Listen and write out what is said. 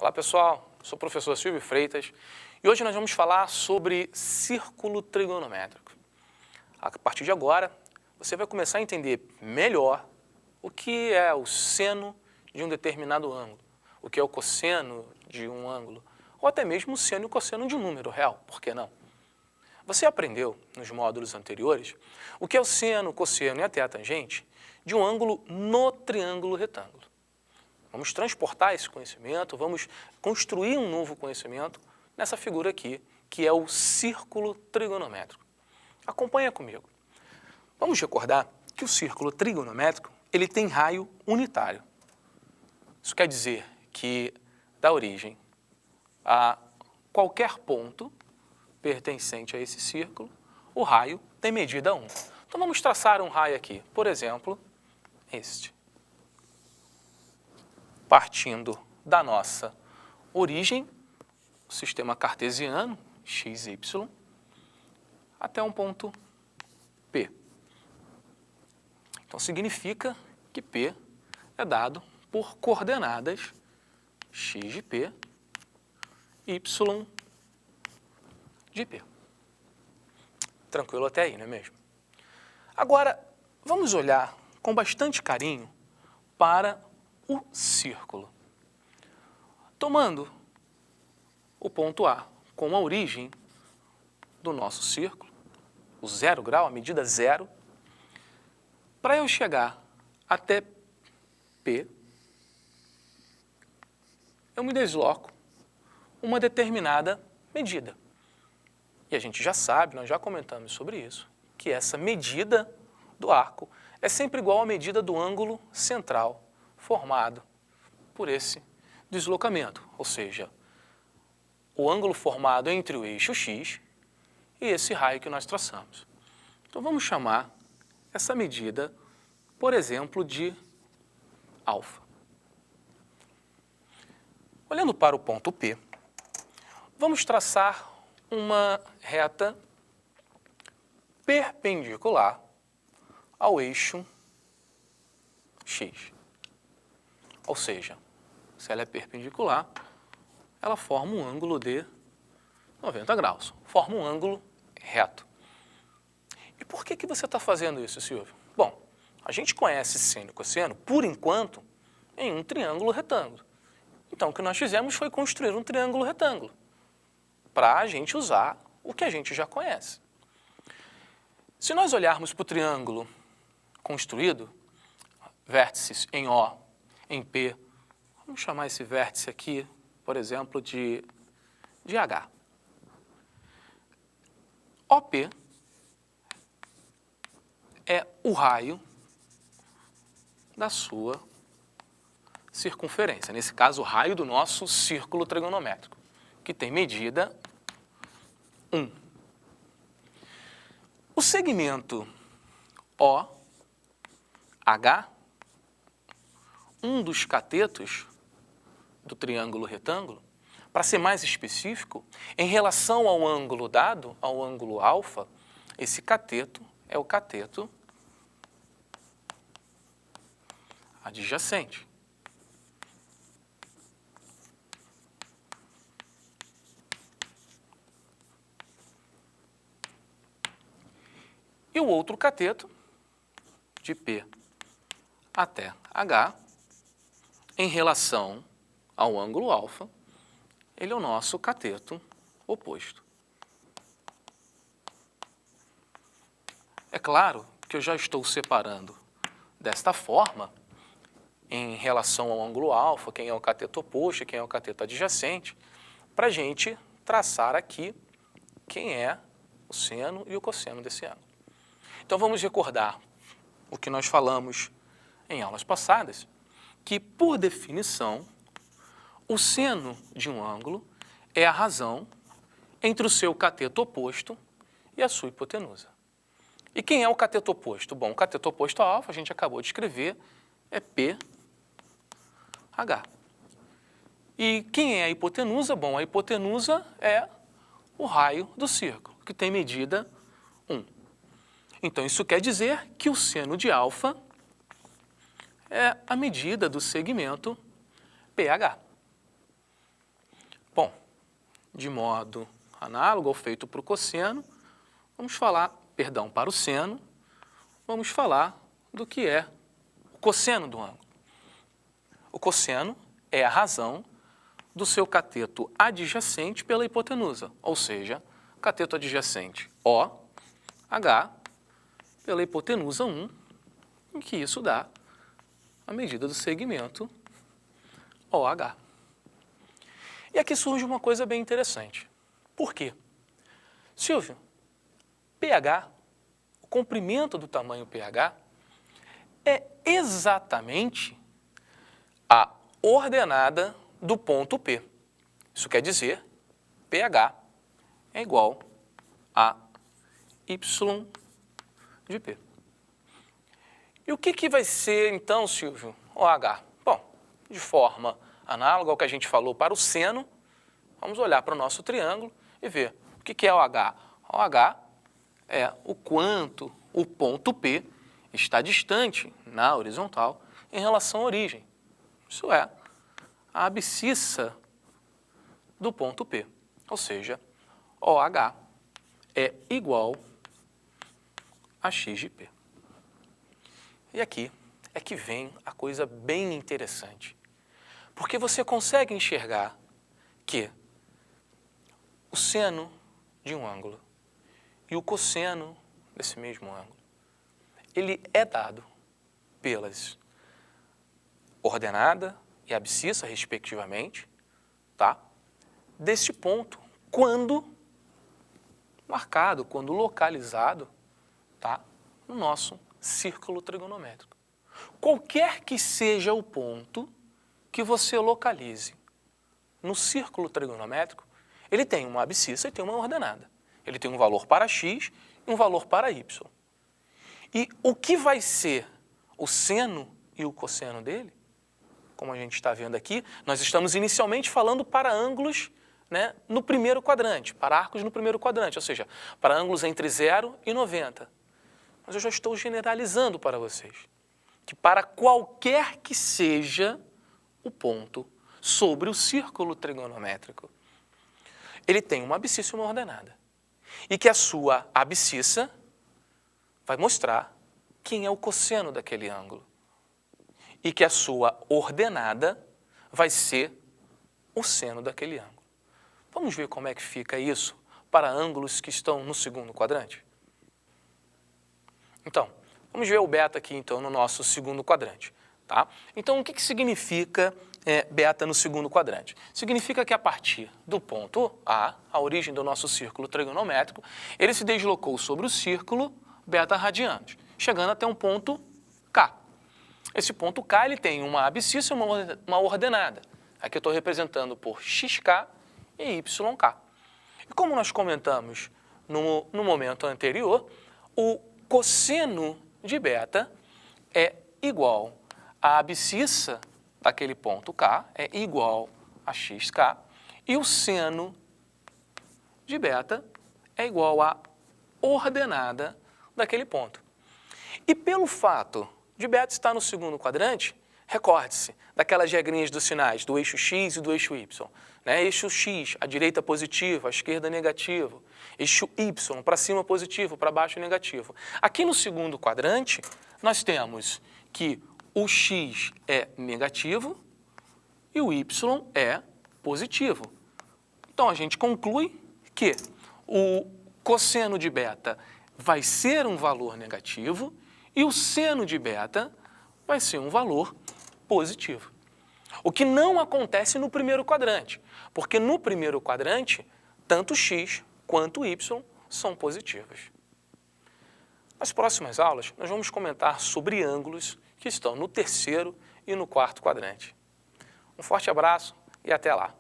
Olá pessoal, sou o professor Silvio Freitas e hoje nós vamos falar sobre círculo trigonométrico. A partir de agora, você vai começar a entender melhor o que é o seno de um determinado ângulo, o que é o cosseno de um ângulo, ou até mesmo o seno e o cosseno de um número real, por que não? Você aprendeu, nos módulos anteriores, o que é o seno, o cosseno e até a tangente de um ângulo no triângulo retângulo. Vamos transportar esse conhecimento, vamos construir um novo conhecimento nessa figura aqui, que é o círculo trigonométrico. Acompanha comigo. Vamos recordar que o círculo trigonométrico ele tem raio unitário. Isso quer dizer que dá origem a qualquer ponto pertencente a esse círculo, o raio tem medida 1. Então vamos traçar um raio aqui, por exemplo, este. Partindo da nossa origem, o sistema cartesiano, x, y, até um ponto P. Então significa que P é dado por coordenadas x de P, y de P. Tranquilo até aí, não é mesmo? Agora, vamos olhar com bastante carinho para o círculo. Tomando o ponto A como a origem do nosso círculo, o 0 grau, a medida 0, para eu chegar até P, eu me desloco uma determinada medida. E a gente já sabe, nós já comentamos sobre isso, que essa medida do arco é sempre igual à medida do ângulo central formado por esse deslocamento, ou seja, o ângulo formado entre o eixo x e esse raio que nós traçamos. Então vamos chamar essa medida, por exemplo, de alfa. Olhando para o ponto P, vamos traçar uma reta perpendicular ao eixo x. Ou seja, se ela é perpendicular, ela forma um ângulo de 90 graus, forma um ângulo reto. E por que você está fazendo isso, Silvio? Bom, a gente conhece seno e cosseno, por enquanto, em um triângulo retângulo. Então, o que nós fizemos foi construir um triângulo retângulo, para a gente usar o que a gente já conhece. Se nós olharmos para o triângulo construído, vértices em O, em P, vamos chamar esse vértice aqui, por exemplo, de H. OP é o raio da sua circunferência, nesse caso, o raio do nosso círculo trigonométrico, que tem medida 1. O segmento OH, um dos catetos do triângulo retângulo, para ser mais específico, em relação ao ângulo dado, ao ângulo alfa, esse cateto é o cateto adjacente. E o outro cateto, de P até H, em relação ao ângulo alfa, ele é o nosso cateto oposto. É claro que eu já estou separando desta forma, em relação ao ângulo alfa, quem é o cateto oposto e quem é o cateto adjacente, para a gente traçar aqui quem é o seno e o cosseno desse ângulo. Então vamos recordar o que nós falamos em aulas passadas, que, por definição, o seno de um ângulo é a razão entre o seu cateto oposto e a sua hipotenusa. E quem é o cateto oposto? Bom, o cateto oposto a alfa, a gente acabou de escrever, é PH. E quem é a hipotenusa? Bom, a hipotenusa é o raio do círculo, que tem medida 1. Então, isso quer dizer que o seno de alfa é a medida do segmento PH. Bom, de modo análogo ao feito para o cosseno, para o seno, vamos falar do que é o cosseno do ângulo. O cosseno é a razão do seu cateto adjacente pela hipotenusa, ou seja, cateto adjacente OH pela hipotenusa 1, em que isso dá a medida do segmento OH. E aqui surge uma coisa bem interessante. Por quê? Silvio, pH, o comprimento do tamanho pH, é exatamente a ordenada do ponto P. Isso quer dizer, pH é igual a Y de P. E o que vai ser, então, Silvio, OH? Bom, de forma análoga ao que a gente falou para o seno, vamos olhar para o nosso triângulo e ver o que é OH. OH é o quanto o ponto P está distante na horizontal em relação à origem. Isso é a abscissa do ponto P, ou seja, OH é igual a x de P. E aqui é que vem a coisa bem interessante, porque você consegue enxergar que o seno de um ângulo e o cosseno desse mesmo ângulo, ele é dado pelas ordenada e abscissa, respectivamente, tá? Deste ponto, quando marcado, quando localizado, tá? No nosso círculo trigonométrico. Qualquer que seja o ponto que você localize no círculo trigonométrico, ele tem uma abscissa e tem uma ordenada. Ele tem um valor para x e um valor para y. E o que vai ser o seno e o cosseno dele? Como a gente está vendo aqui, nós estamos inicialmente falando para ângulos, né, no primeiro quadrante, para arcos no primeiro quadrante, ou seja, para ângulos entre 0 e 90. Mas eu já estou generalizando para vocês que para qualquer que seja o ponto sobre o círculo trigonométrico, ele tem uma abscissa e uma ordenada. E que a sua abscissa vai mostrar quem é o cosseno daquele ângulo. E que a sua ordenada vai ser o seno daquele ângulo. Vamos ver como é que fica isso para ângulos que estão no segundo quadrante? Então, vamos ver o beta aqui então no nosso segundo quadrante. Tá? Então, o que significa beta no segundo quadrante? Significa que a partir do ponto A, a origem do nosso círculo trigonométrico, ele se deslocou sobre o círculo beta radianos, chegando até um ponto K. Esse ponto K ele tem uma abscissa e uma ordenada. Aqui eu estou representando por xk e YK. E como nós comentamos no momento anterior, o cosseno de beta é igual à abscissa daquele ponto K, é igual a xk, e o seno de beta é igual à ordenada daquele ponto. E pelo fato de beta estar no segundo quadrante, recorde-se daquelas regrinhas dos sinais do eixo x e do eixo y. Né? Eixo x, à direita positivo, à esquerda negativo. Eixo y, para cima positivo, para baixo negativo. Aqui no segundo quadrante, nós temos que o x é negativo e o y é positivo. Então, a gente conclui que o cosseno de beta vai ser um valor negativo e o seno de beta vai ser um valor positivo. O que não acontece no primeiro quadrante, porque no primeiro quadrante, tanto x quanto y são positivos. Nas próximas aulas, nós vamos comentar sobre ângulos que estão no terceiro e no quarto quadrante. Um forte abraço e até lá!